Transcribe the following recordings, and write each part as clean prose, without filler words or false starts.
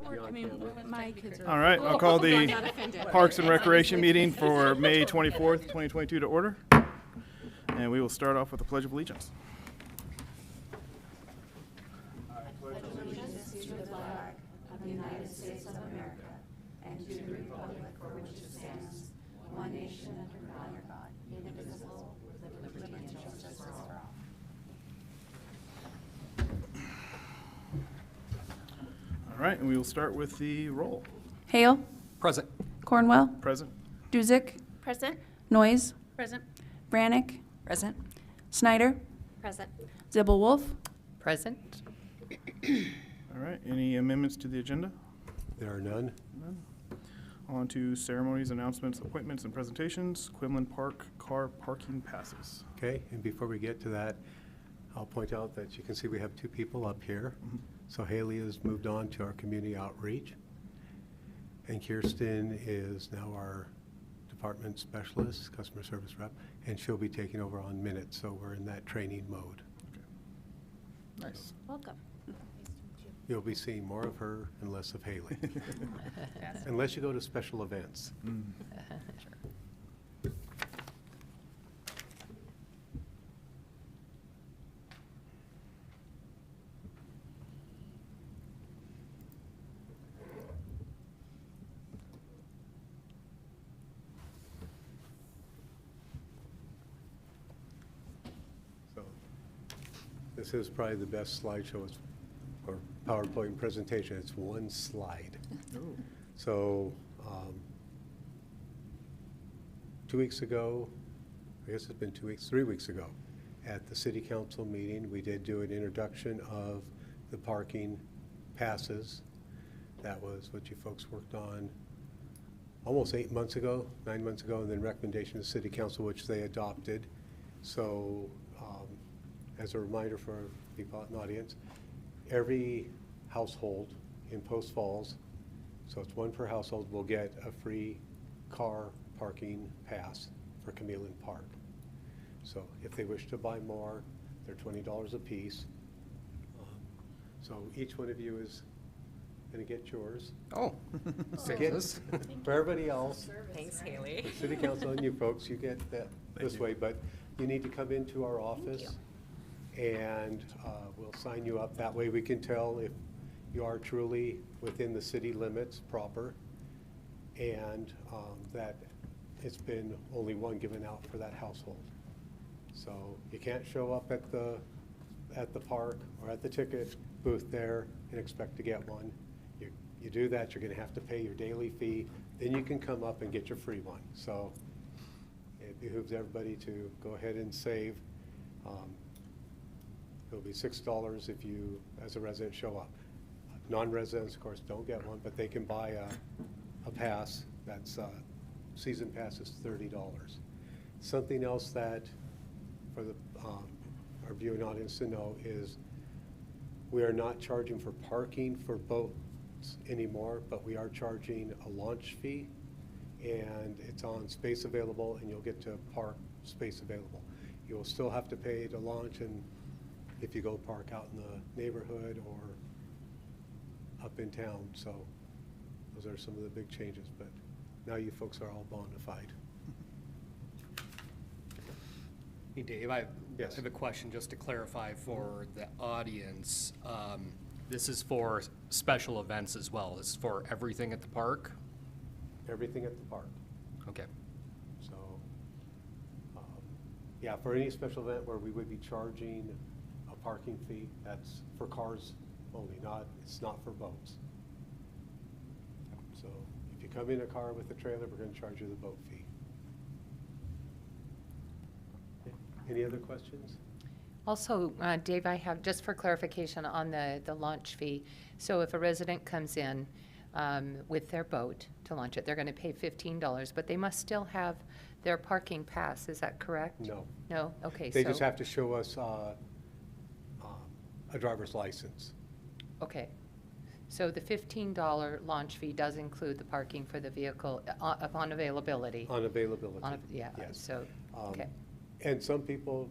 My kids are. All right, I'll call the Parks and Recreation meeting for May 24th, 2022 to order. And we will start off with the Pledge of Allegiance. Allegiance to the flag of the United States of America and to the republic for which it stands, one nation under God, indivisible, with liberty and justice for all. All right, and we will start with the roll. Hale. Present. Cornwell. Present. Duzick. Present. Noyes. Present. Brannick. Present. Snyder. Present. Zibble-Wolf. Present. All right, any amendments to the agenda? There are none. None. On to ceremonies, announcements, appointments, and presentations. Quinlan Park car parking passes. Okay, and before we get to that, I'll point out that you can see we have two people up here. So Haley has moved on to our community outreach. And Kirsten is now our department specialist, customer service rep, and she'll be taking over on minutes. So we're in that training mode. Nice. Welcome. You'll be seeing more of her and less of Haley. Unless you go to special events. So this is probably the best slideshow or PowerPoint presentation. It's one slide. Ooh. So 2 weeks ago, I guess it's been 2 weeks, 3 weeks ago, at the city council meeting, we did do an introduction of the parking passes. That was what you folks worked on almost 8 months ago, 9 months ago, and then recommendation to city council, which they adopted. So as a reminder for people out in the audience, every household in Post Falls, so it's one per household, will get a free car parking pass for Chameleon Park. So if they wish to buy more, they're $20 a piece. So each one of you is going to get yours. Oh, Get- For everybody else, Thanks, Haley. the city council and you folks, you get that this way, but you need to come into our office and we'll sign you up. That way we can tell if you are truly within the city limits proper and that it's been only one given out for that household. So you can't show up at the park or at the ticket booth there and expect to get one. You do that, you're going to have to pay your daily fee. Then you can come up and get your free one. So it behooves everybody to go ahead and save. It'll be $6 if you, as a resident, show up. Non-residents, of course, don't get one, but they can buy a pass. That's season pass is $30. Something else that for the our viewing audience to know is we are not charging for parking for boats anymore, but we are charging a launch fee, and it's on space available, and you'll get to park space available. You will still have to pay to launch, and if you go park out in the neighborhood or up in town. So those are some of the big changes, but now you folks are all bona fide. Hey, Dave, I Yes. have a question just to clarify for the audience. This is for special events as well. This is for everything at the park? Everything at the park. Okay. So, yeah, for any special event where we would be charging a parking fee, that's for cars only, it's not for boats. So if you come in a car with a trailer, we're going to charge you the boat fee. Any other questions? Also, Dave, I have, just for clarification on the launch fee. So if a resident comes in with their boat to launch it, they're going to pay $15, but they must still have their parking pass. Is that correct? No. No? Okay. They just have to show us a driver's license. Okay. So the $15 launch fee does include the parking for the vehicle upon availability? On availability. Yeah, Yes. so, okay. And some people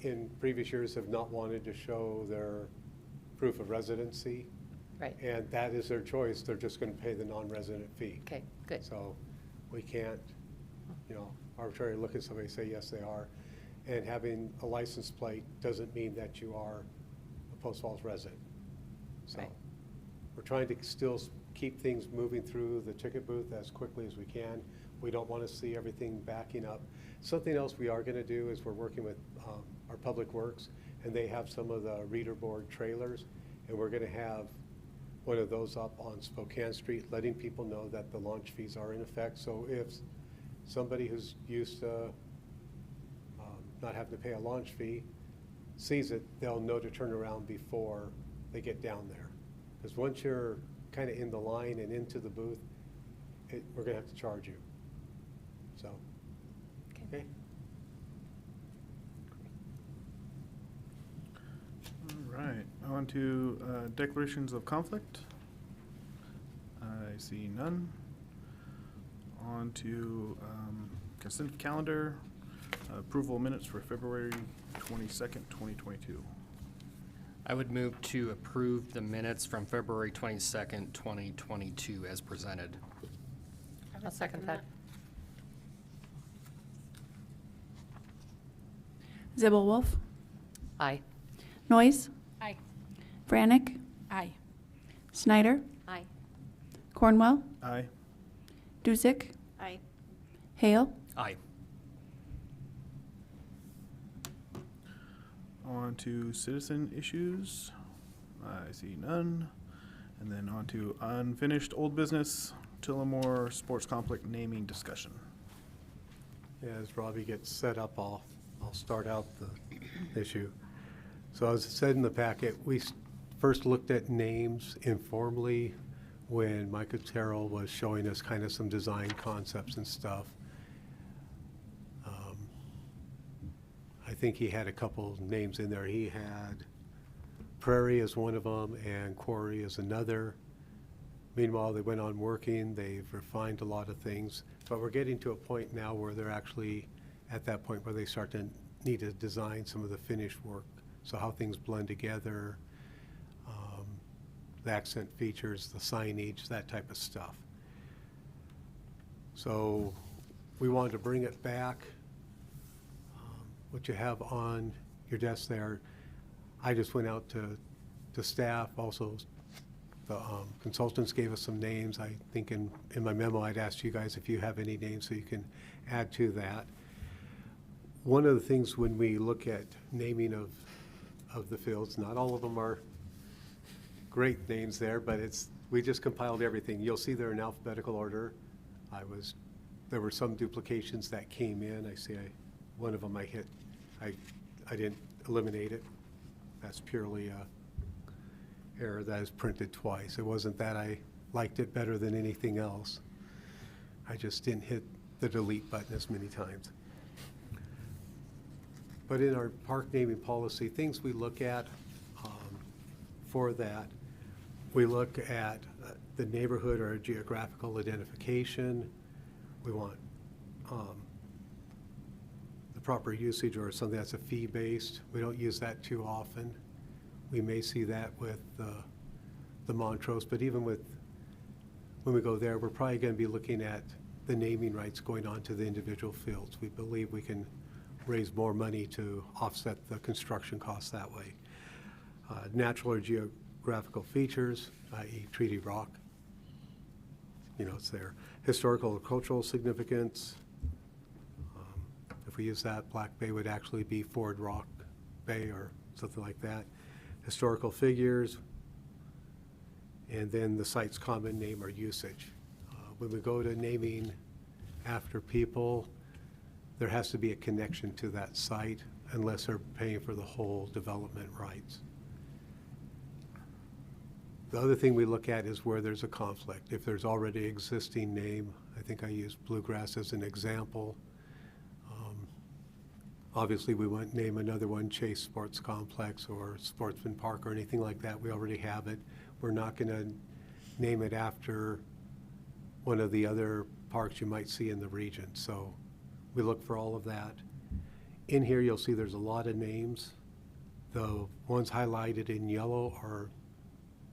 in previous years have not wanted to show their proof of residency. Right. And that is their choice. They're just going to pay the non-resident fee. Okay, good. So we can't, arbitrarily look at somebody and say, yes, they are. And having a license plate doesn't mean that you are a Post Falls resident. So Right. we're trying to still keep things moving through the ticket booth as quickly as we can. We don't want to see everything backing up. Something else we are going to do is we're working with our Public Works, and they have some of the reader board trailers, and we're going to have one of those up on Spokane Street, letting people know that the launch fees are in effect. So if somebody who's used to not having to pay a launch fee sees it, they'll know to turn around before they get down there. Because once you're kind of in the line and into the booth, we're going to have to charge you. So, okay. All right, on to declarations of conflict. I see none. On to consent calendar, approval of minutes for February 22nd, 2022. I would move to approve the minutes from February 22nd, 2022 as presented. I'll second that. Zibble Wolf, Aye. Noyes, Aye. Brannick, Aye. Snyder, Aye. Cornwell, Aye. Dusick, Aye. Hale, Aye. On to citizen issues. I see none. And then on to unfinished old business, Tullamore Sports Complex naming discussion. Yeah, as Robbie gets set up, I'll start out the issue. So as it said in the packet, we first looked at names informally when Micah Terrell was showing us kind of some design concepts and stuff. I think he had a couple names in there. He had Prairie as one of them and Quarry as another. Meanwhile, they went on working. They've refined a lot of things. But we're getting to a point now where they're actually at that point where they start to need to design some of the finished work. So how things blend together, the accent features, the signage, that type of stuff. So we wanted to bring it back. What you have on your desk there, I just went out to staff. Also, the consultants gave us some names. I think in my memo I'd asked you guys if you have any names so you can add to that. One of the things when we look at naming of the fields, not all of them are great names there, but we just compiled everything. You'll see they're in alphabetical order. There were some duplications that came in. I see one of them I hit. I didn't eliminate it. That's purely a error that is printed twice. It wasn't that I liked it better than anything else. I just didn't hit the delete button as many times. But in our park naming policy, things we look at for that, we look at the neighborhood or geographical identification. We want the proper usage or something that's a fee-based. We don't use that too often. We may see that with the Montrose, but even when we go there, we're probably going to be looking at the naming rights going on to the individual fields. We believe we can raise more money to offset the construction costs that way. Natural or geographical features, i.e. treaty rock, it's there. Historical or cultural significance. If we use that, Black Bay would actually be Ford Rock Bay or something like that. Historical figures, and then the site's common name or usage. When we go to naming after people, there has to be a connection to that site unless they're paying for the whole development rights. The other thing we look at is where there's a conflict. If there's already existing name, I think I used Bluegrass as an example. Obviously, we wouldn't name another one Chase Sports Complex or Sportsman Park or anything like that. We already have it. We're not going to name it after one of the other parks you might see in the region. So we look for all of that. In here, you'll see there's a lot of names. The ones highlighted in yellow are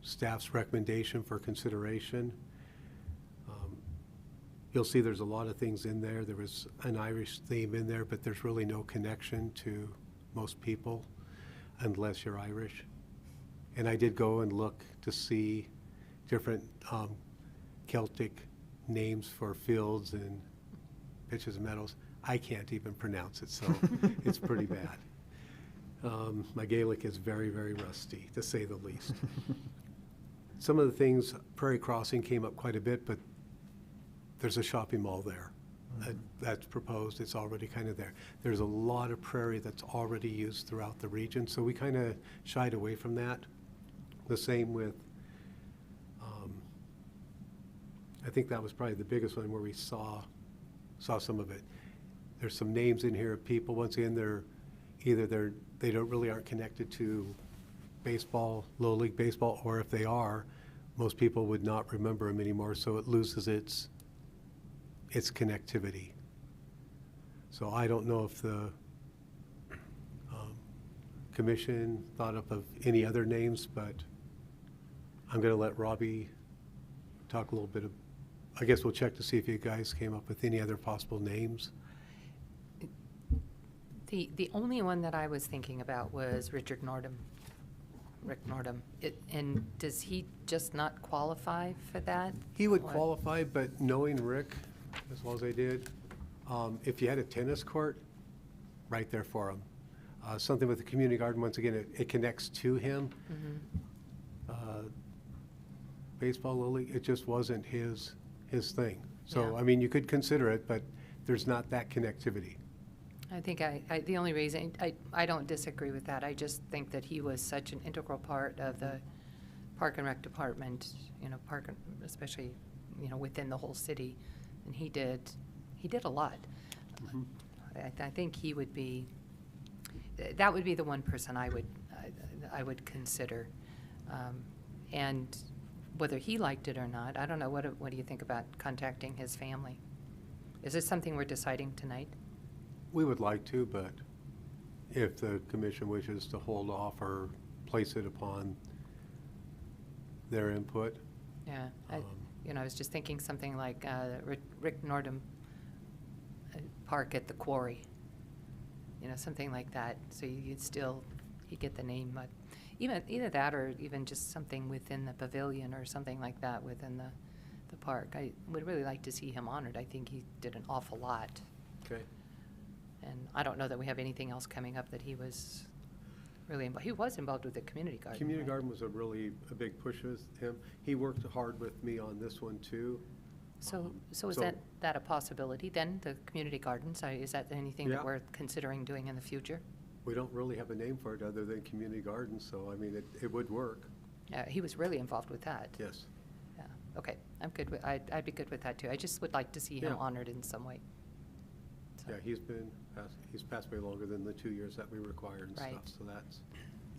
staff's recommendation for consideration. You'll see there's a lot of things in there. There was an Irish theme in there, but there's really no connection to most people unless you're Irish. And I did go and look to see different Celtic names for fields and pitches and meadows. I can't even pronounce it, so it's pretty bad. My Gaelic is very, very rusty, to say the least. Some of the things, Prairie Crossing came up quite a bit, but there's a shopping mall there. That's proposed, it's already kind of there. There's a lot of prairie that's already used throughout the region, so we kind of shied away from that. The same with, I think that was probably the biggest one where we saw some of it. There's some names in here of people, once again, they don't really aren't connected to baseball, low league baseball, or if they are, most people would not remember them anymore, so it loses its connectivity. So I don't know if the commission thought up of any other names, but I'm going to let Robbie talk a little bit of, I guess we'll check to see if you guys came up with any other possible names. The only one that I was thinking about was Rick Nordum. And does he just not qualify for that? He would Or- qualify, but knowing Rick, as well as I did, if you had a tennis court, right there for him. Something with the community garden, once again, it connects to him. Baseball, Little League, it just wasn't his thing. So, Yeah. I mean, you could consider it, but there's not that connectivity. I think the only reason, I don't disagree with that. I just think that he was such an integral part of the Park and Rec Department, especially, within the whole city. And he did a lot. I think he would be, that would be the one person I would consider. And whether he liked it or not, I don't know. What do you think about contacting his family? Is this something we're deciding tonight? We would like to, but if the commission wishes to hold off or place it upon their input. Yeah, I was just thinking something like Rick Nordum Park at the Quarry, something like that. So you get the name, but either that or even just something within the pavilion or something like that within the park. I would really like to see him honored. I think he did an awful lot. Okay. And I don't know that we have anything else coming up that he was really involved. He was involved with the community garden. Community right? garden was a big push with him. He worked hard with me on this one too. So is that a possibility then, the community gardens? Is that anything Yeah. that we're considering doing in the future? We don't really have a name for it other than community garden, so I mean, it would work, He was really involved with that. yes. Yeah, okay, I'm good with, I'd be good with that too. I just would like to see him Yeah. honored in some way. So- Yeah, he's passed away longer than the 2 years that we required and Right. stuff, so that's,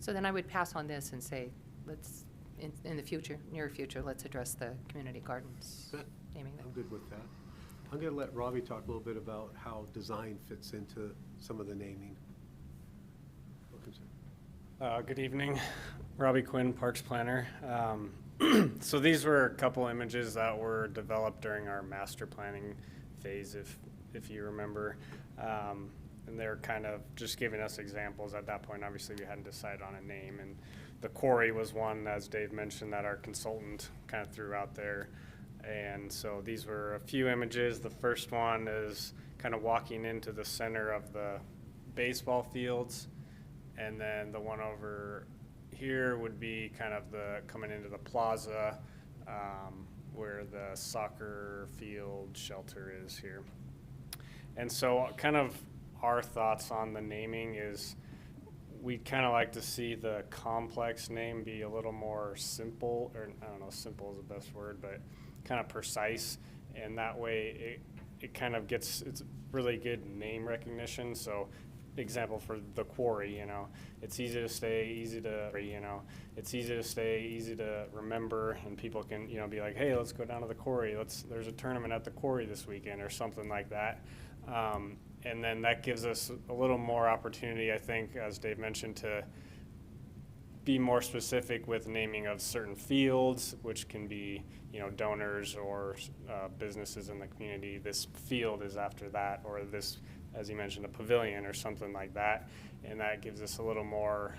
So then I would pass on this and say, let's, in the future, near future, let's address the community gardens, Good. naming I'm them. good with that. I'm gonna let Robbie talk a little bit about how design fits into some of the naming. Good evening, Robbie Quinn, Parks Planner. So these were a couple images that were developed during our master planning phase, if you remember. And they're kind of just giving us examples. At that point, obviously, we hadn't decided on a name. And the quarry was one, as Dave mentioned, that our consultant kind of threw out there. And so these were a few images. The first one is kind of walking into the center of the baseball fields. And then the one over here would be kind of coming into the plaza where the soccer field shelter is here. And so kind of our thoughts on the naming is we'd kind of like to see the complex name be a little more simple, or I don't know, simple is the best word, but kind of precise. And that way it kind of gets, it's really good name recognition. So example for the quarry, it's easy to stay, easy to remember, and people can, be like, hey, let's go down to the quarry. There's a tournament at the quarry this weekend or something like that. And then that gives us a little more opportunity, I think, as Dave mentioned, to be more specific with naming of certain fields, which can be, you know, donors or businesses in the community. This field is after that, or this, as you mentioned, a pavilion or something like that. And that gives us a little more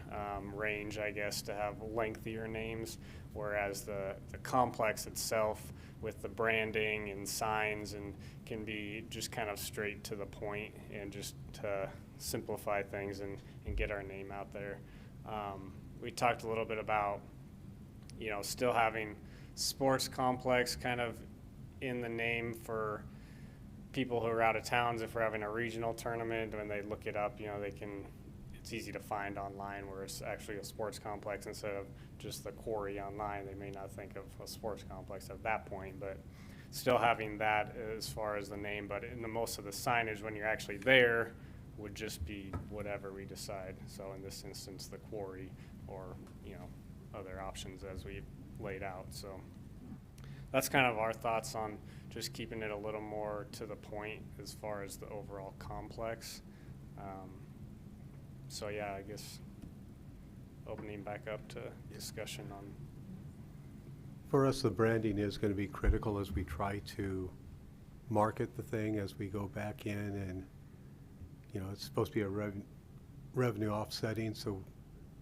range, I guess, to have lengthier names, whereas the complex itself with the branding and signs and can be just kind of straight to the point and just to simplify things and get our name out there. We talked a little bit about, you know, still having sports complex kind of in the name for people who are out of towns. If we're having a regional tournament, when they look it up, you know, it's easy to find online where it's actually a sports complex instead of just the quarry online. They may not think of a sports complex at that point, but still having that as far as the name. But in the most of the signage, when you're actually there, would just be whatever we decide. So in this instance, the quarry, or, you know, other options as we laid out. So that's kind of our thoughts on just keeping it a little more to the point as far as the overall complex. So yeah, I guess opening back up to discussion on. For us, the branding is going to be critical as we try to market the thing, as we go back in, and, you know, it's supposed to be a revenue offsetting, so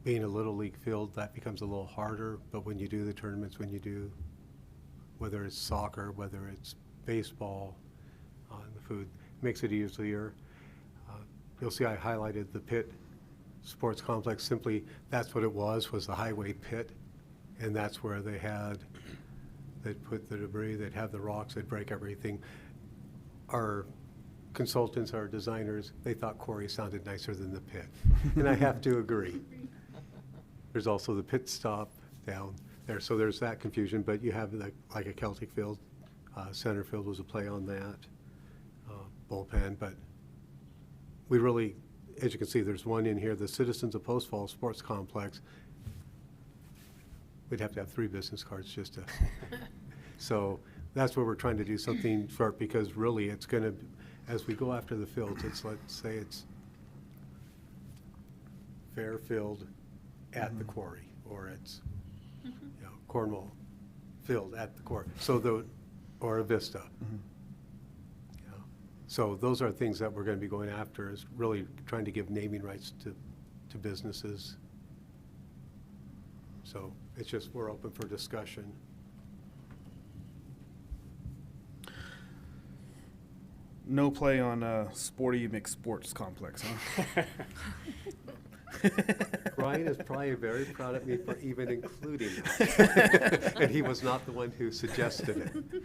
being a little league field, that becomes a little harder. But when you do the tournaments, when you do, whether it's soccer, whether it's baseball, the food, makes it easier. You'll see I highlighted the pit sports complex. Simply, that's what it was the highway pit, and that's where they'd put the debris, they'd have the rocks, they'd break everything. Our consultants, our designers, they thought quarry sounded nicer than the pit, and I have to agree. There's also the pit stop down there, so there's that confusion, but you have like a Celtic field, center field was a play on that, bullpen, but we really, as you can see, there's one in here, the Citizens of Post Falls Sports Complex. We'd have to have 3 business cards just to, so that's where we're trying to do something short, because really it's gonna, as we go after the fields, it's, let's say it's Fairfield at the quarry, or it's, you know, Cornwall Field at the quarry, so or a Vista. You know, so those are things that we're going to be going after, is really trying to give naming rights to businesses. So it's just, we're open for discussion. No play on Sporty McSports Complex, huh? Brian is probably very proud of me for even including that. And he was not the one who suggested it.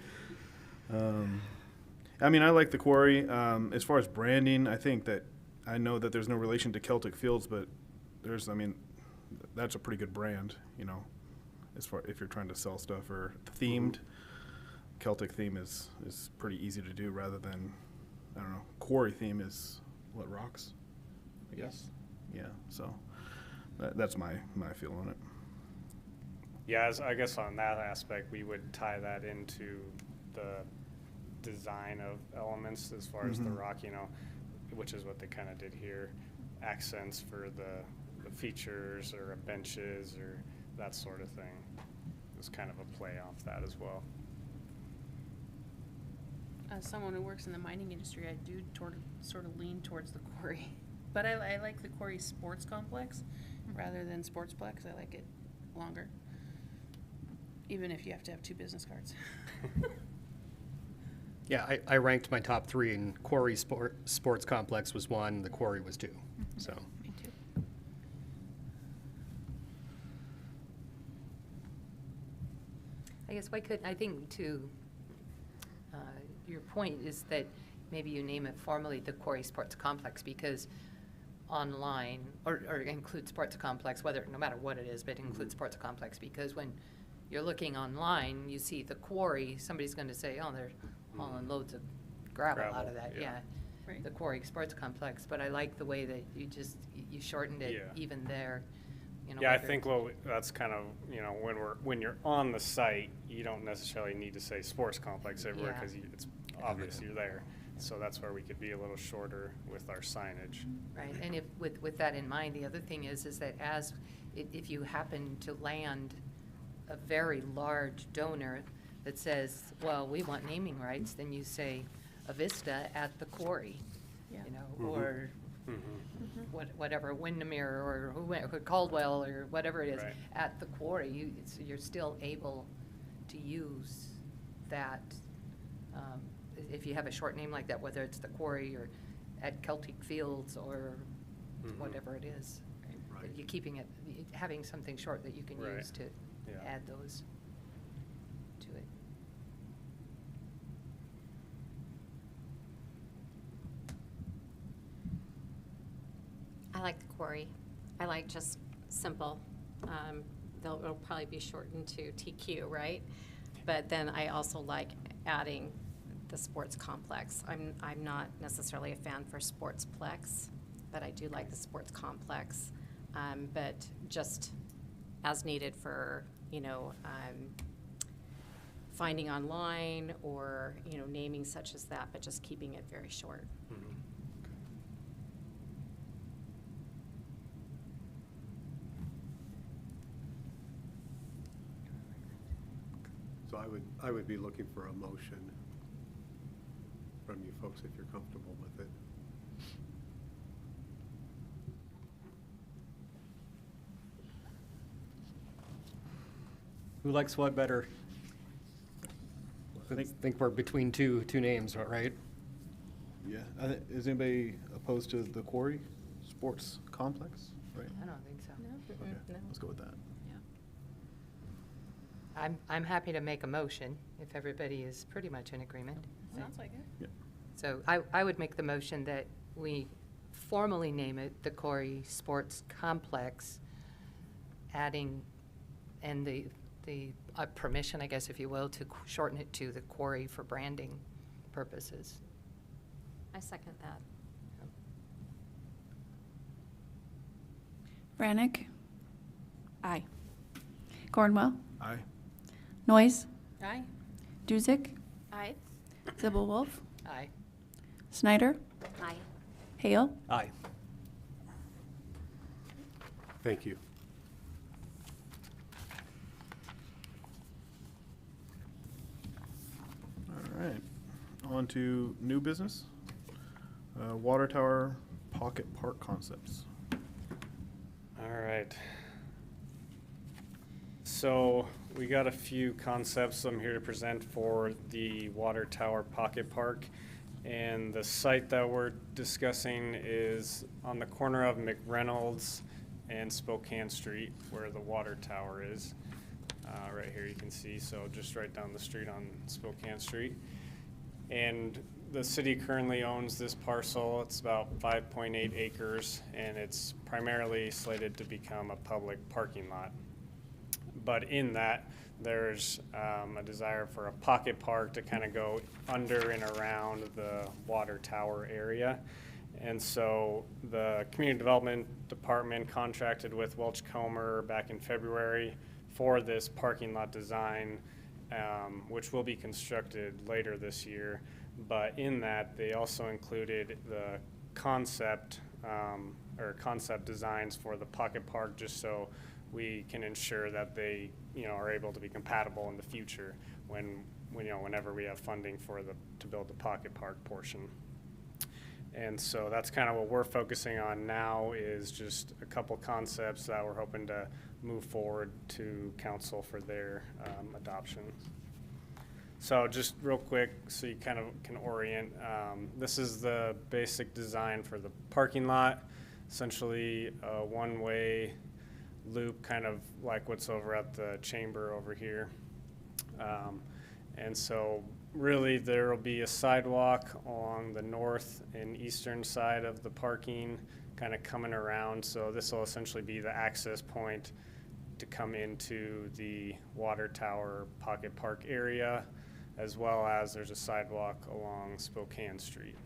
I mean, I like the quarry. As far as branding, I know that there's no relation to Celtic Fields, but that's a pretty good brand, you know, as far if you're trying to sell stuff or themed. Celtic theme is pretty easy to do, rather than, I don't know, quarry theme is what, rocks, I guess. Yeah, so that's my feel on it. Yeah, I guess on that aspect, we would tie that into the design of elements as far as the rock, you know, which is what they kind of did here. Accents for the features or benches or that sort of thing. It was kind of a play off that as well. As someone who works in the mining industry, I do sort of lean towards the quarry. But I like the quarry sports complex rather than sportsplex. I like it longer, even if you have to have 2 business cards. Yeah, I ranked my top 3, and quarry sports complex was 1, the quarry was 2, so. Me too. I guess I think to your point is that maybe you name it formally the Quarry Sports Complex, because online, or include sports complex, no matter what it is, but include sports complex, because when you're looking online, you see the quarry, somebody's going to say, oh, they're hauling loads of gravel out of that. Yeah. Right. The Quarry Sports Complex, but I like the way that you shortened it even there. You know, Yeah, I think that's kind of, you know, when you're on the site, you don't necessarily need to say sports complex everywhere, Yeah. because it's obvious you're there. So that's where we could be a little shorter with our signage. Right, and if, with that in mind, the other thing is that if you happen to land a very large donor that says, well, we want naming rights, then you say Avista at the quarry, Yeah. you know, Mhm. or Mhm. whatever, Windermere or Caldwell or whatever it is, Right. at the quarry, you're still able to use that. If you have a short name like that, whether it's the quarry or at Celtic Fields or Mhm. whatever it is. Right. You're keeping it, having something short that you can Right. use to Yeah. add those to it. I like the quarry. I like just simple. It'll probably be shortened to TQ, right? But then I also like adding the sports complex. I'm not necessarily a fan for sportsplex, but I do like the sports complex. But just as needed for, finding online or, naming such as that, but just keeping it very short. Mhm. So I would be looking for a motion from you folks if you're comfortable with it. Who likes what better? I think we're between two names, right? Yeah, is anybody opposed to the quarry sports complex, right? I don't think so. Okay, No. let's go with that. I'm happy to make a motion if everybody is pretty much in agreement. Sounds like it. So I would make the motion that we formally name it the Corey Sports Complex, adding, and the permission, I guess, if you will, to shorten it to the Quarry for branding purposes. I second that. Brannick, Aye. Cornwell, Aye. Noyes, Aye. Duzick, Aye. Zibble-Wolf, Aye. Snyder, Aye. Hale. Aye. Thank you. All right, on to new business. Water tower pocket park concepts. All right. So we got a few concepts I'm here to present for the Water Tower Pocket Park. And the site that we're discussing is on the corner of McReynolds and Spokane Street, where the water tower is. Right here you can see, so just right down the street on Spokane Street. And the city currently owns this parcel. It's about 5.8 acres, and it's primarily slated to become a public parking lot. But in that, there's a desire for a pocket park to kind of go under and around the water tower area. And so the Community Development Department contracted with Welch Comer back in February for this parking lot design, which will be constructed later this year. But in that, they also included the concept or concept designs for the pocket park, just so we can ensure that they, are able to be compatible in the future whenever we have funding for to build the pocket park portion. And so that's kind of what we're focusing on now, is just a couple concepts that we're hoping to move forward to council for their adoption. So just real quick, so you kind of can orient, this is the basic design for the parking lot, essentially a one-way loop, kind of like what's over at the chamber over here. And so really there will be a sidewalk along the north and eastern side of the parking, kind of coming around. So this will essentially be the access point to come into the water tower pocket park area, as well as there's a sidewalk along Spokane Street.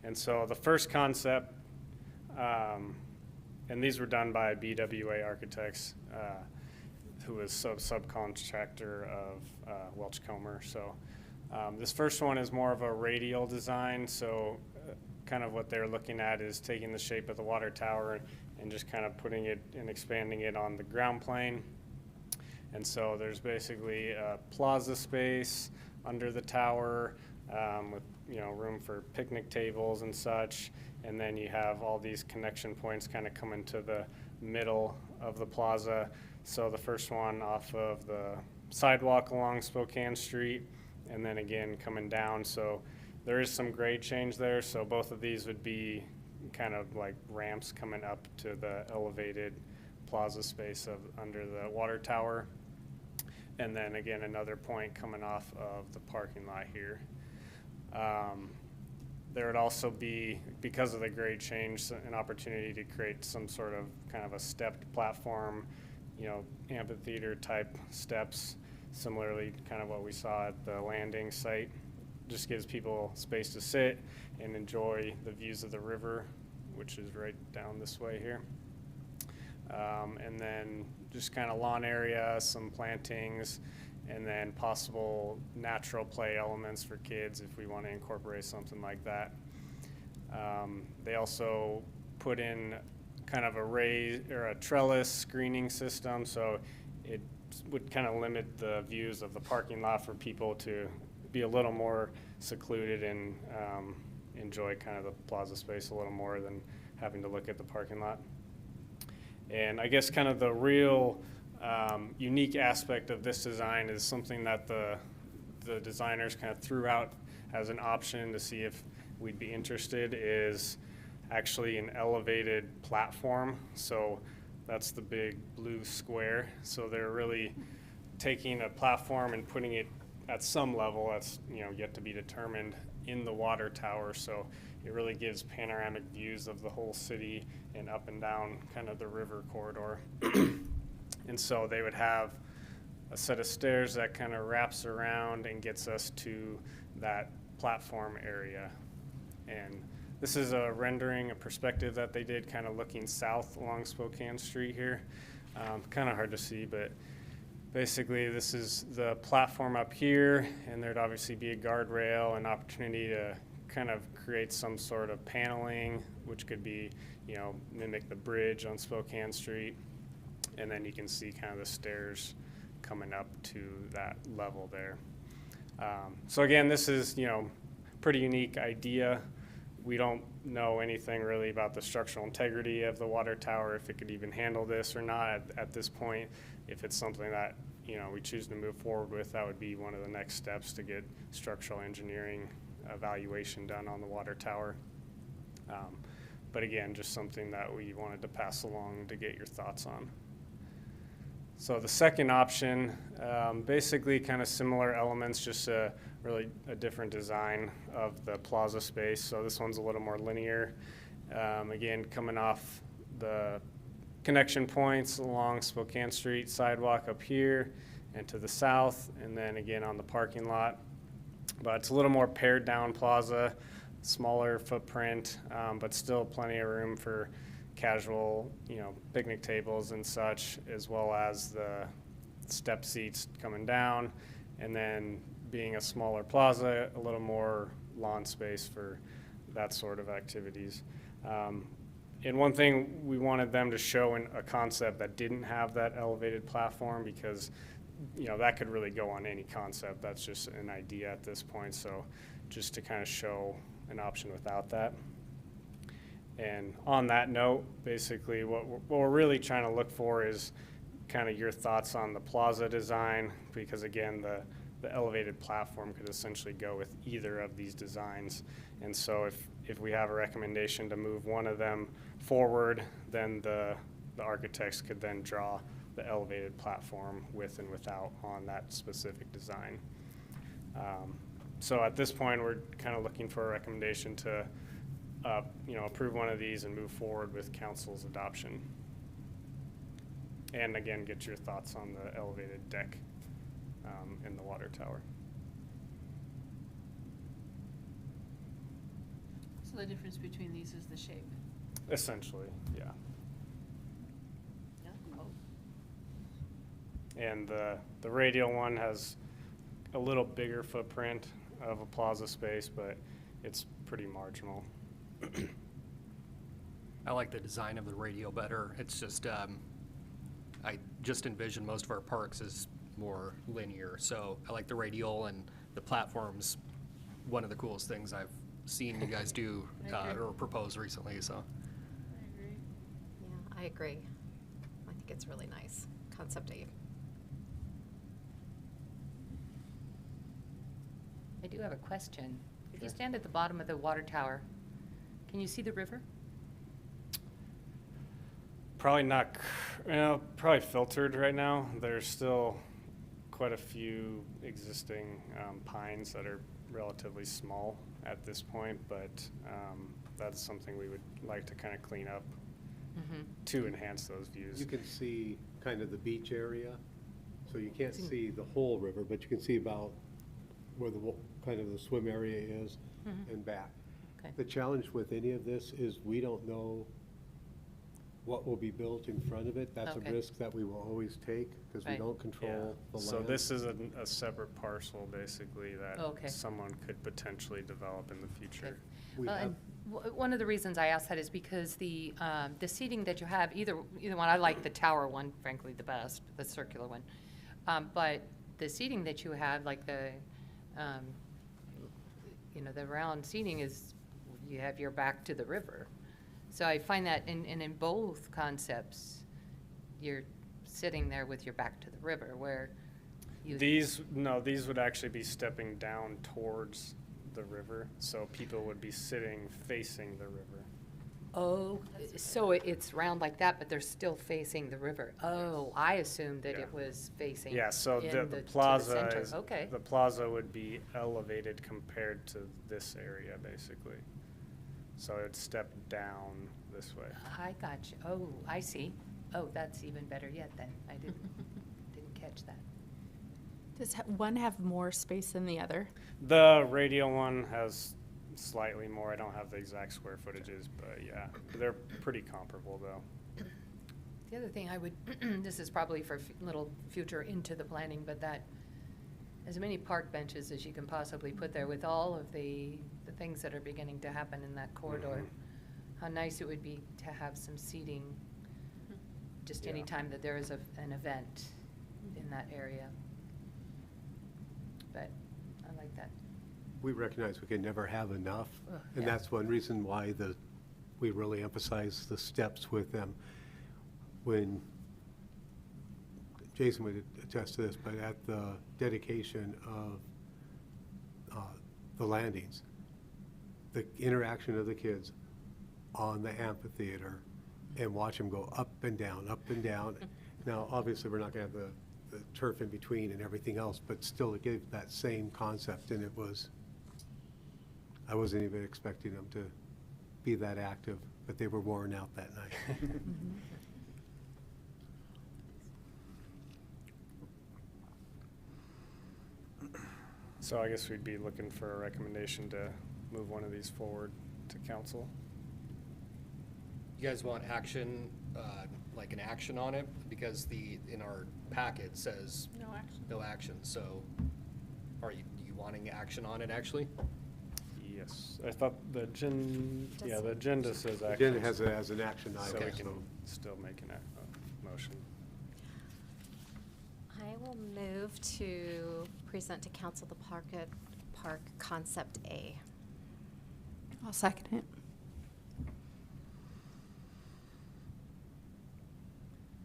And so the first concept, and these were done by BWA Architects, who is subcontractor of Welch Comer. So This first one is more of a radial design, so kind of what they're looking at is taking the shape of the water tower and just kind of putting it and expanding it on the ground plane. And so there's basically a plaza space under the tower with room for picnic tables and such. And then you have all these connection points kind of coming to the middle of the plaza. So the first one off of the sidewalk along Spokane Street, and then again coming down. So there is some grade change there. So both of these would be kind of like ramps coming up to the elevated plaza space of under the water tower. And then again, another point coming off of the parking lot here. There would also be, because of the grade change, an opportunity to create some sort of kind of a stepped platform, amphitheater type steps, similarly kind of what we saw at the landing site. Just gives people space to sit and enjoy the views of the river, which is right down this way here. And then just kind of lawn area, some plantings, and then possible natural play elements for kids if we want to incorporate something like that. They also put in kind of a raised or a trellis screening system, so it would kind of limit the views of the parking lot for people to be a little more secluded and enjoy kind of the plaza space a little more than having to look at the parking lot. And I guess kind of the real unique aspect of this design is something that the designers kind of threw out as an option to see if we'd be interested, is actually an elevated platform. So that's the big blue square. So they're really taking a platform and putting it at some level that's yet to be determined in the water tower. So it really gives panoramic views of the whole city and up and down kind of the river corridor. And so they would have a set of stairs that kind of wraps around and gets us to that platform area. And this is a rendering, a perspective that they did kind of looking south along Spokane Street here. Kind of hard to see, but basically this is the platform up here, and there'd obviously be a guardrail, an opportunity to kind of create some sort of paneling, which could be, mimic the bridge on Spokane Street. And then you can see kind of the stairs coming up to that level there. So again, this is, pretty unique idea. We don't know anything really about the structural integrity of the water tower, if it could even handle this or not at this point. If it's something that, we choose to move forward with, that would be one of the next steps to get structural engineering evaluation done on the water tower. But again, just something that we wanted to pass along to get your thoughts on. So the second option, basically kind of similar elements, just really a different design of the plaza space. So this one's a little more linear. Again, coming off the connection points along Spokane Street sidewalk up here and to the south, and then again on the parking lot. But it's a little more pared down plaza, smaller footprint, but still plenty of room for casual, picnic tables and such, as well as the step seats coming down, and then being a smaller plaza, a little more lawn space for that sort of activities. And one thing we wanted them to show in a concept that didn't have that elevated platform, because that could really go on any concept. That's just an idea at this point. So just to kind of show an option without that. And on that note, basically what we're really trying to look for is kind of your thoughts on the plaza design, because again, the elevated platform could essentially go with either of these designs. And so if we have a recommendation to move one of them forward, then the architects could then draw the elevated platform with and without on that specific design. So at this point, we're kind of looking for a recommendation to approve one of these and move forward with council's adoption. And again, get your thoughts on the elevated deck in the water tower. So the difference between these is the shape. Essentially, yeah. And the radial one has a little bigger footprint of a plaza space, but it's pretty marginal. I like the design of the radial better. It's just, I just envision most of our parks as more linear. So I like the radial, and the platform's one of the coolest things I've seen you guys do I agree. or propose recently, so. I agree. Yeah, I agree. I think it's really nice. Concept A. I do have a question. If you Sure. stand at the bottom of the water tower, can you see the river? Probably not, probably filtered right now. There's still quite a few existing pines that are relatively small at this point, but that's something we would like to kind of clean up to enhance those views. You can see kind of the beach area, so you can't see the whole river, but you can see about where the, kind of the swim area is and back. Okay. The challenge with any of this is we don't know what will be built in front of it. That's a Okay. risk that we will always take because we Right. don't control the land. So this is a separate parcel, basically, that Okay. someone could potentially develop in the future. We Well, have- and one of the reasons I asked that is because the seating that you have, either one, I like the tower one, frankly, the best, the circular one. But the seating that you have, like the round seating is, you have your back to the river. So I find that in both concepts, you're sitting there with your back to the river, where you. These would actually be stepping down towards the river, so people would be sitting facing the river. Oh, so it's round like that, but they're still facing the river. Oh, I assumed that Yeah. it was facing. Yeah, so in the to plaza center. is, Okay. the plaza would be elevated compared to this area, basically. So it'd step down this way. I got you. Oh, I see. Oh, that's even better yet then. I didn't catch that. Does one have more space than the other? The radial one has slightly more. I don't have the exact square footages, but yeah, they're pretty comparable though. The other thing I would, this is probably for little future into the planning, but that as many park benches as you can possibly put there with all of the things that are beginning to happen in that corridor. How nice it would be to have some seating just Yeah. any time that there is an event in that area. But I like that. We recognize we can never have enough, Ugh, and yeah. that's one reason why we really emphasize the steps with them. When, Jason would attest to this, but at the dedication of the landings, the interaction of the kids on the amphitheater and watch them go up and down, up and down. Now, obviously, we're not going to have the turf in between and everything else, but still it gave that same concept, and it was, I wasn't even expecting them to be that active, but they were worn out that night. So I guess we'd be looking for a recommendation to move one of these forward to council. You guys want action, like an action on it? Because in our packet says No action. no action, so are you wanting action on it, actually? Yes, I thought the the agenda says action. Agenda has it as an action So item, we can so. still make a motion. I will move to present to council the park concept A. I'll second it.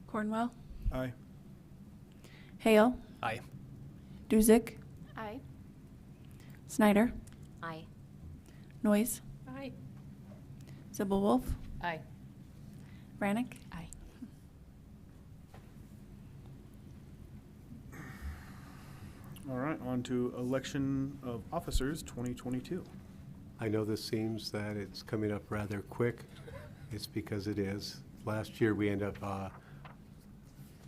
Cornwell, Aye. Hale, Aye. Duzick, Aye. Snyder, Aye. Noyes, Aye. Zibble-Wolf, Aye. Rannick. Aye. All right, on to election of officers 2022. I know this seems that it's coming up rather quick. It's because it is. Last year, we ended up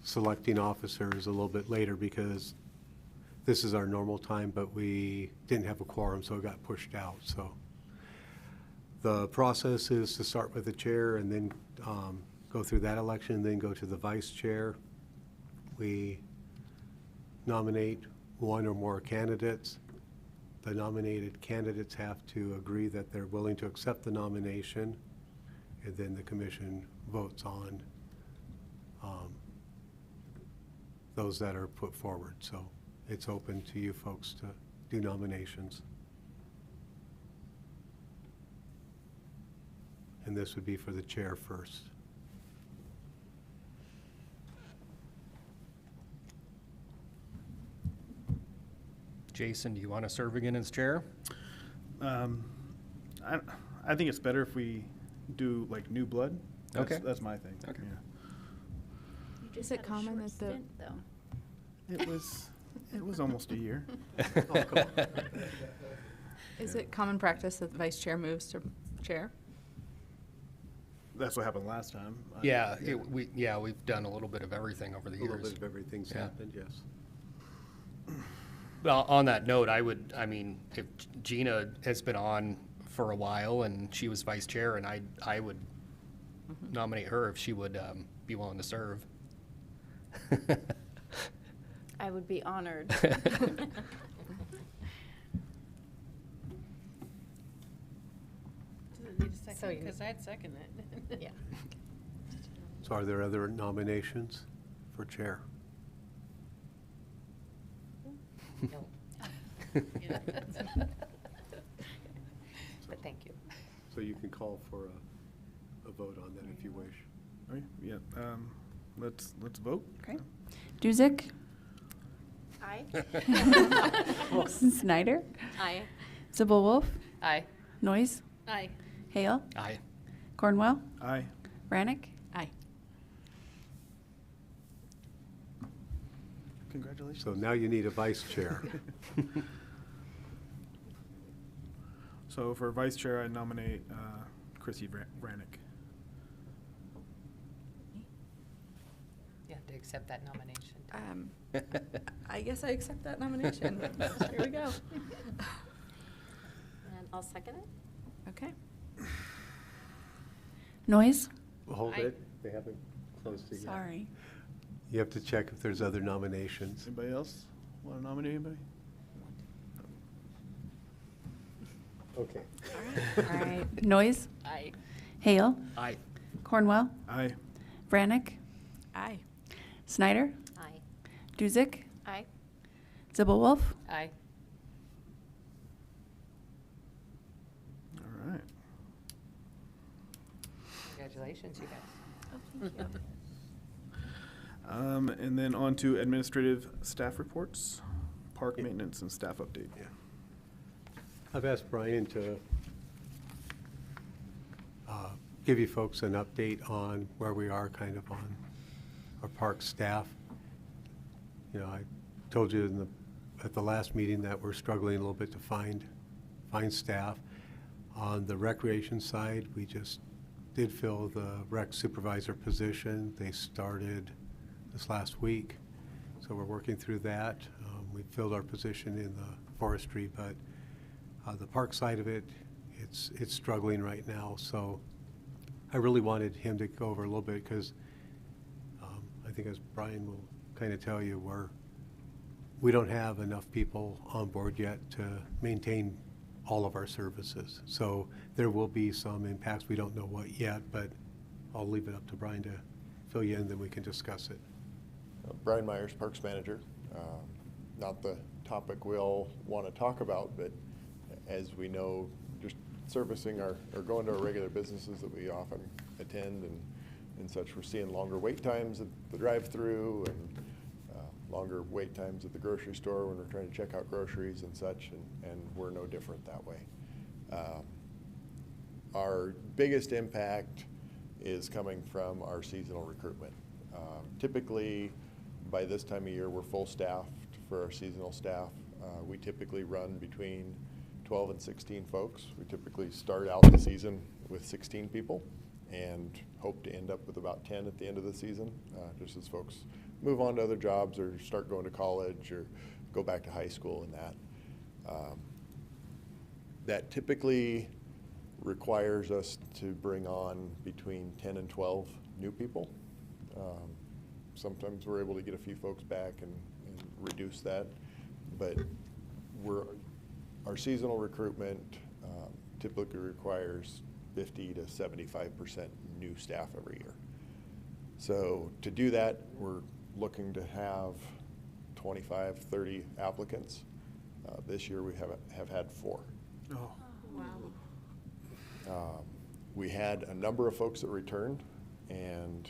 selecting officers a little bit later because this is our normal time, but we didn't have a quorum, so it got pushed out. So the process is to start with the chair and then go through that election, then go to the vice chair. We nominate one or more candidates. The nominated candidates have to agree that they're willing to accept the nomination, and then the commission votes on those that are put forward. So it's open to you folks to do nominations. And this would be for the chair first. Jason, do you want to serve again as chair? I think it's better if we do like new blood. Okay. That's my thing. Okay. Yeah. Is it common that the, It was almost a year. is it common practice that the vice chair moves to chair? That's what happened last time. Yeah, we've done a little bit of everything over the A little years. bit of everything's Yeah. happened, yes. Well, on that note, I mean, if Gina has been on for a while and she was vice chair, and I would nominate her if she would be willing to serve. I would be honored. Does it need a So second? you- Because I'd second it. Yeah. So are there other nominations for chair? No. Yeah. But thank you. So you can call for a vote on that if you wish. Oh, yeah. Let's vote. Okay. Duzick? Aye. Snyder? Aye. Zibble-Wolf? Aye. Noyes? Aye. Hale? Aye. Cornwell? Aye. Brannick? Aye. Congratulations. So now you need a vice chair. So for vice chair, I nominate Chrissy Brannick. You have to accept that nomination. I guess I accept that nomination. Here we go. And I'll second it. Okay. Noyes? Hold Aye. it, they haven't closed it yet. Sorry. You have to check if there's other nominations. Anybody else want to nominate anybody? Okay. All right. Noyes? Aye. Hale? Aye. Cornwell? Aye. Brannick? Aye. Snyder? Aye. Duzick? Aye. Zibble-Wolf? Aye. All right. Congratulations, you guys. And then on to administrative staff reports, park maintenance and staff update. Yeah. I've asked Brian to give you folks an update on where we are kind of on our park staff. You know, I told you at the last meeting that we're struggling a little bit to find staff. On the recreation side, we just did fill the rec supervisor position. They started this last week, so we're working through that. We filled our position in the forestry, but the park side of it, it's struggling right now. So I really wanted him to go over a little bit because I think, as Brian will kind of tell you, we don't have enough people on board yet to maintain all of our services. So there will be some impacts. We don't know what yet, but I'll leave it up to Brian to fill you in, then we can discuss it. Brian Myers, Parks Manager. Not the topic we all want to talk about, but as we know, just servicing or going to our regular businesses that we often attend and such, we're seeing longer wait times at the drive-through and longer wait times at the grocery store when we're trying to check out groceries and such, and we're no different that way. Our biggest impact is coming from our seasonal recruitment. Typically, by this time of year, we're full staffed for our seasonal staff. We typically run between 12 and 16 folks. We typically start out the season with 16 people and hope to end up with about 10 at the end of the season, just as folks move on to other jobs or start going to college or go back to high school and that. That typically requires us to bring on between 10 and 12 new people. Sometimes we're able to get a few folks back and reduce that. But our seasonal recruitment typically requires 50 to 75% new staff every year. So to do that, we're looking to have 25, 30 applicants. This year we have had 4. Oh. Wow. We had a number of folks that returned, and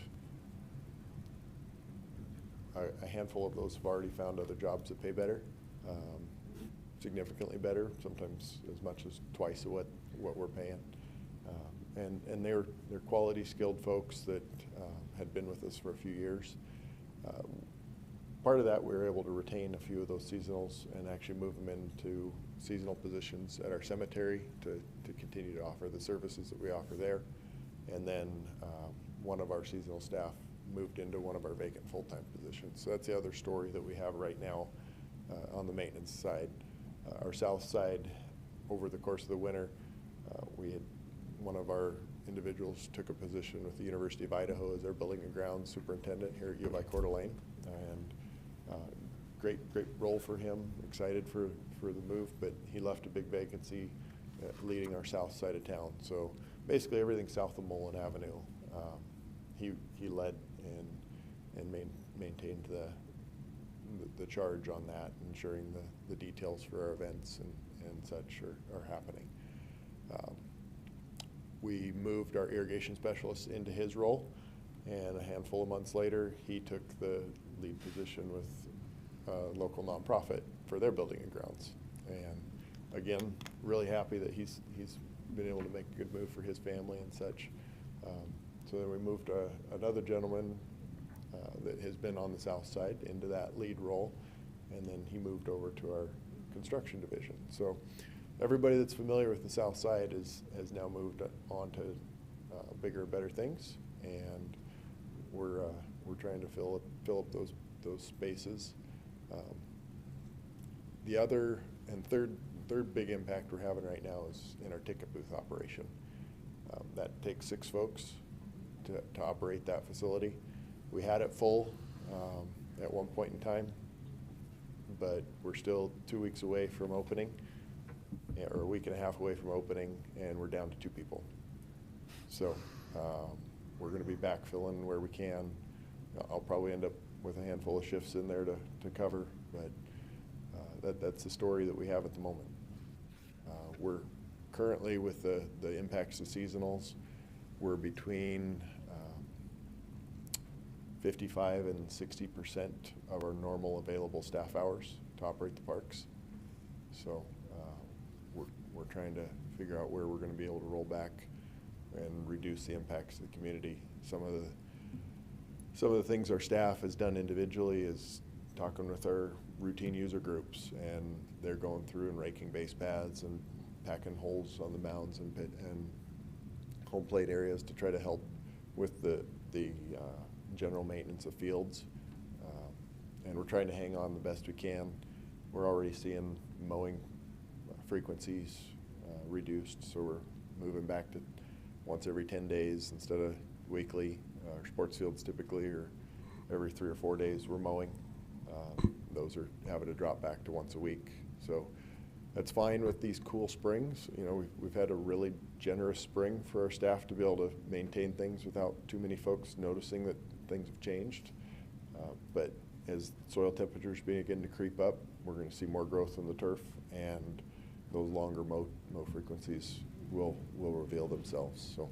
a handful of those have already found other jobs that pay better, significantly better, sometimes as much as twice of what we're paying. And they're quality, skilled folks that had been with us for a few years. Part of that, we were able to retain a few of those seasonals and actually move them into seasonal positions at our cemetery to continue to offer the services that we offer there. And then one of our seasonal staff moved into one of our vacant full-time positions. So that's the other story that we have right now on the maintenance side. Our south side, over the course of the winter, we had one of our individuals took a position with the University of Idaho as their building and grounds superintendent here at U of I Coeur d'Alene. And great role for him, excited for the move, but he left a big vacancy leading our south side of town. So basically everything south of Mullen Avenue, he led and maintained the charge on that, ensuring the details for our events and such are happening. We moved our irrigation specialist into his role, and a handful of months later, he took the lead position with a local nonprofit for their building and grounds. And again, really happy that he's been able to make a good move for his family and such. So then we moved another gentleman that has been on the south side into that lead role, and then he moved over to our construction division. So everybody that's familiar with the south side has now moved on to bigger, better things, and we're trying to fill up those spaces. The other and third big impact we're having right now is in our ticket booth operation. That takes 6 folks to operate that facility. We had it full at one point in time, but we're still 2 weeks away from opening, or a week and a half away from opening, and we're down to 2 people. So we're going to be backfilling where we can. I'll probably end up with a handful of shifts in there to cover, but that's the story that we have at the moment. We're currently, with the impacts of seasonals, we're between 55 and 60% of our normal available staff hours to operate the parks. So we're trying to figure out where we're going to be able to roll back and reduce the impacts to the community. Some of the things our staff has done individually is talking with our routine user groups, and they're going through and raking base paths and packing holes on the mounds and home plate areas to try to help with the general maintenance of fields. And we're trying to hang on the best we can. We're already seeing mowing frequencies reduced, so we're moving back to once every 10 days instead of weekly. Our sports fields typically are every 3 or 4 days we're mowing. Those are having to drop back to once a week. So that's fine with these cool springs. You know, we've had a really generous spring for our staff to be able to maintain things without too many folks noticing that things have changed. But as soil temperatures begin to creep up, we're going to see more growth in the turf, and those longer mow frequencies will reveal themselves. So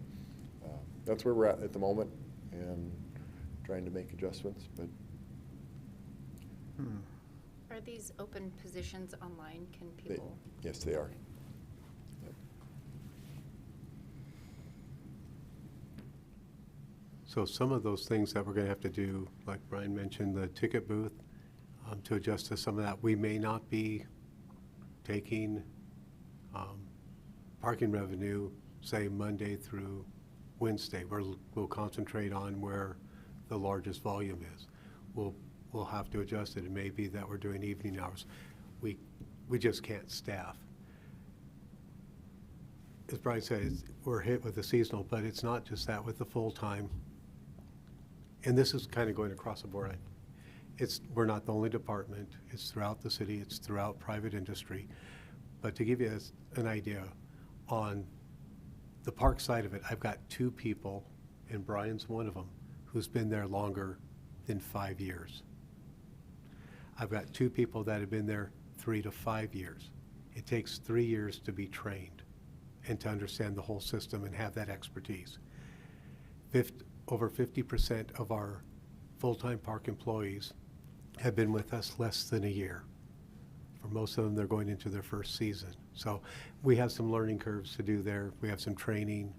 that's where we're at the moment, and trying to make adjustments. But Are these open positions online? Can people? Yes, they are. Yep. So some of those things that we're going to have to do, like Brian mentioned, the ticket booth, to adjust to some of that, we may not be taking parking revenue, say, Monday through Wednesday. We'll concentrate on where the largest volume is. We'll have to adjust it. It may be that we're doing evening hours. We just can't staff. As Brian said, we're hit with the seasonal, but it's not just that with the full-time. And this is kind of going across the board. we're not the only department. It's throughout the city. It's throughout private industry. But to give you an idea, on the park side of it, I've got 2 people, and Brian's one of them, who's been there longer than 5 years. I've got 2 people that have been there 3 to 5 years. It takes 3 years to be trained and to understand the whole system and have that expertise. Over 50% of our full-time park employees have been with us less than a year. For most of them, they're going into their first season. So we have some learning curves to do there. We have some training.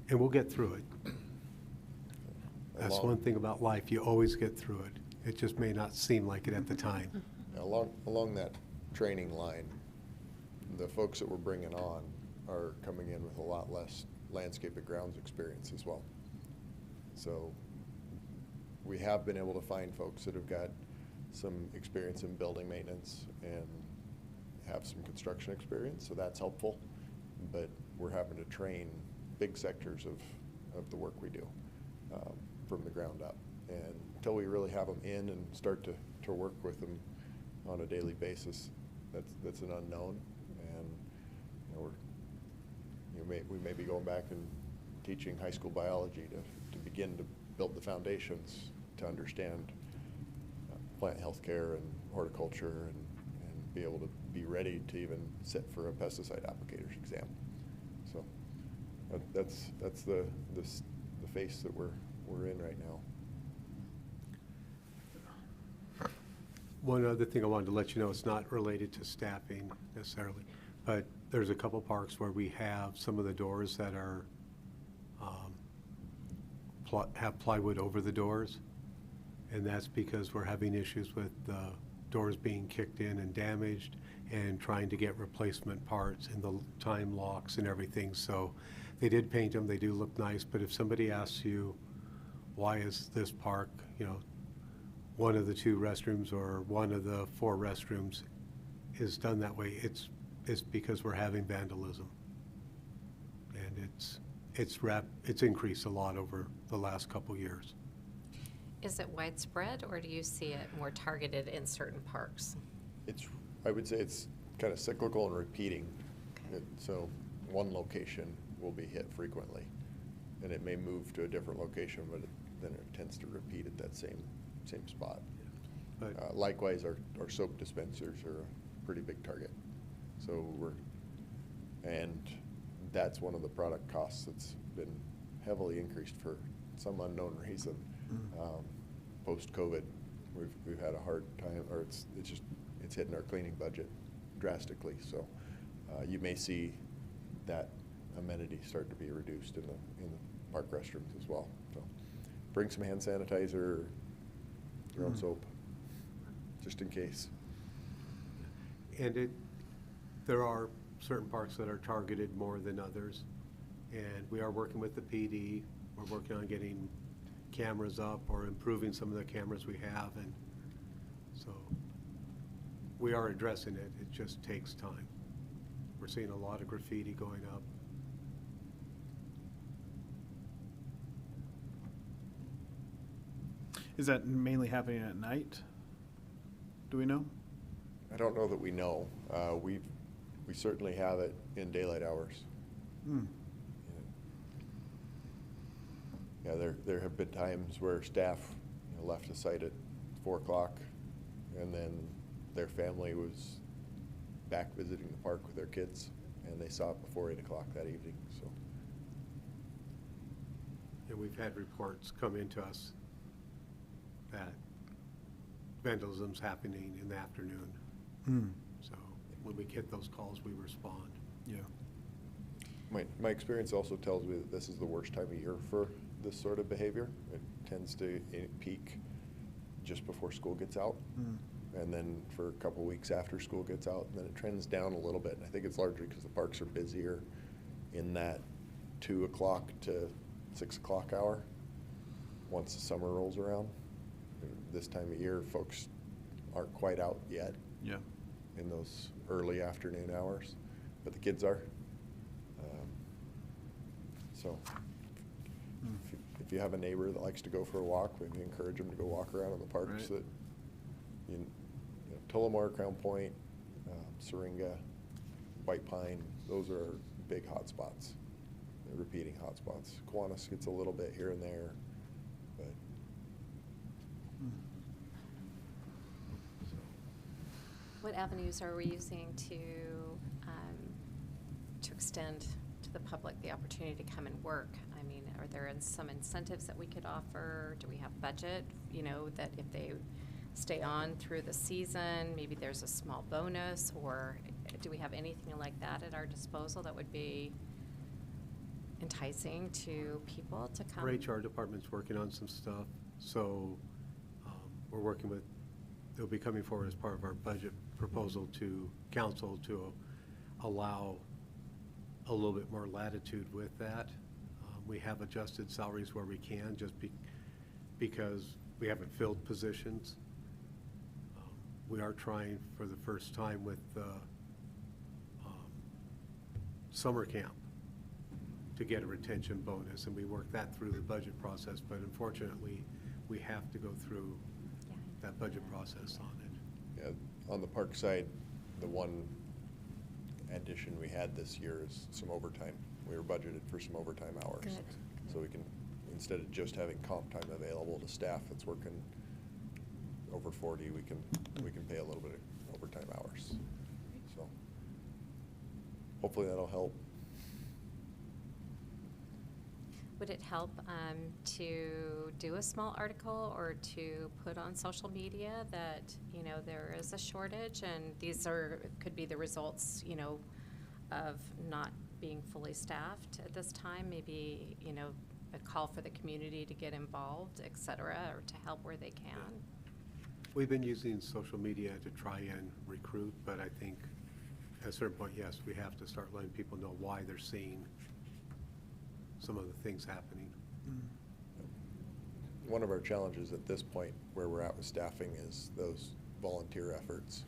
And we'll get through it. That's one thing about life. You always get through it. It just may not seem like it at the time. Along that training line, the folks that we're bringing on are coming in with a lot less landscape and grounds experience as well. So we have been able to find folks that have got some experience in building maintenance and have some construction experience, so that's helpful. But we're having to train big sectors of the work we do from the ground up. And until we really have them in and start to work with them on a daily basis, that's an unknown. And we may be going back and teaching high school biology to begin to build the foundations to understand plant health care and horticulture and be able to be ready to even sit for a pesticide applicator's exam. So that's the phase that we're in right now. One other thing I wanted to let you know, it's not related to staffing necessarily, but there's a couple parks where we have some of the doors that are have plywood over the doors, and that's because we're having issues with the doors being kicked in and damaged and trying to get replacement parts and the time locks and everything. So they did paint them, they do look nice, but if somebody asks you, why is this park, one of the 2 restrooms or one of the 4 restrooms is done that way, it's because we're having vandalism. And it's increased a lot over the last couple years. Is it widespread, or do you see it more targeted in certain parks? I would say it's kind of cyclical and repeating. So one location will be hit frequently, and it may move to a different location, but then it tends to repeat at that same spot. But Likewise, our soap dispensers are a pretty big target. So and that's one of the product costs that's been heavily increased for some unknown reason. Post-COVID, we've had a hard time, or it's hitting our cleaning budget drastically. So you may see that amenity start to be reduced in the park restrooms as well. So bring some hand sanitizer, your own soap, just in case. And there are certain parks that are targeted more than others, and we are working with the PD. We're working on getting cameras up or improving some of the cameras we have, and so we are addressing it. It just takes time. We're seeing a lot of graffiti going up. Is that mainly happening at night? Do we know? I don't know that we know. We certainly have it in daylight hours. Yeah, there have been times where staff left the site at 4 o'clock, and then their family was back visiting the park with their kids, and they saw it before 8 o'clock that evening. So. And we've had reports come into us that vandalism's happening in the afternoon. So when we get those calls, we respond. Yeah. My experience also tells me that this is the worst time of year for this sort of behavior. It tends to peak just before school gets out, and then for a couple weeks after school gets out, and then it trends down a little bit. And I think it's largely because the parks are busier in that 2 o'clock to 6 o'clock hour once the summer rolls around. This time of year, folks aren't quite out yet. Yeah. In those early afternoon hours, but the kids are. So if you have a neighbor that likes to go for a walk, maybe encourage them to go walk around in the parks Right. that, you know, Tullamore, Crown Point, Syringa, White Pine, those are big hot spots, repeating hot spots. Kiwanis gets a little bit here and there, but. What avenues are we using to extend to the public the opportunity to come and work? I mean, are there some incentives that we could offer? Do we have budget, you know, that if they stay on through the season, maybe there's a small bonus, or do we have anything like that at our disposal that would be enticing to people to come? Our HR department's working on some stuff, so we're working with, they'll be coming forward as part of our budget proposal to council to allow a little bit more latitude with that. We have adjusted salaries where we can, just because we haven't filled positions. We are trying for the first time with summer camp to get a retention bonus, and we work that through the budget process, but unfortunately, we have to go through that budget process on it. Yeah, on the park side, the one addition we had this year is some overtime. We were budgeted for some overtime hours. Good. So we can, instead of just having comp time available to staff that's working over 40, we can pay a little bit of overtime hours. So hopefully that'll help. Would it help to do a small article or to put on social media that, you know, there is a shortage and these could be the results, you know, of not being fully staffed at this time? Maybe, you know, a call for the community to get involved, et cetera, or to help where they can? We've been using social media to try and recruit, but I think at a certain point, yes, we have to start letting people know why they're seeing some of the things happening. One of our challenges at this point where we're at with staffing is those volunteer efforts.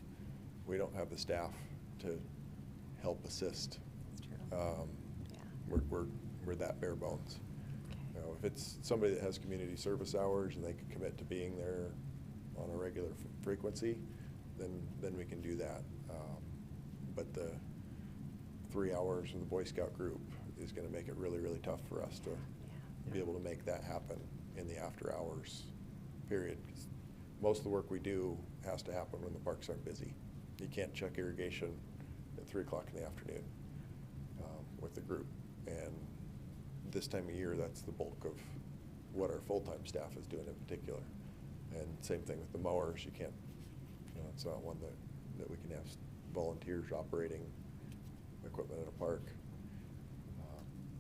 We don't have the staff to help assist. That's true. Yeah. We're that bare bones. Okay. You know, if it's somebody that has community service hours and they can commit to being there on a regular frequency, then we can do that. But the 3 hours of the Boy Scout group is going to make it really, really tough for us to be able to make that happen in the after hours period. 'Cause most of the work we do has to happen when the parks aren't busy. You can't check irrigation at 3 o'clock in the afternoon with the group. And this time of year, that's the bulk of what our full-time staff is doing in particular. And same thing with the mowers. You can't, you know, it's not one that we can have volunteers operating equipment at a park.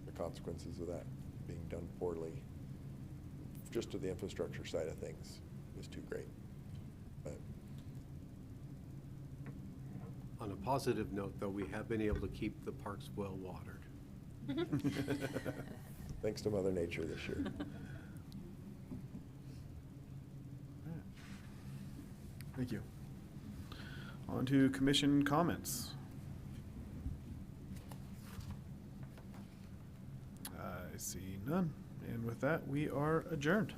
The consequences of that being done poorly, just to the infrastructure side of things, is too great. But On a positive note, though, we have been able to keep the parks well watered. thanks to Mother Nature this year. Thank you. On to commission comments. I see none. And with that, we are adjourned.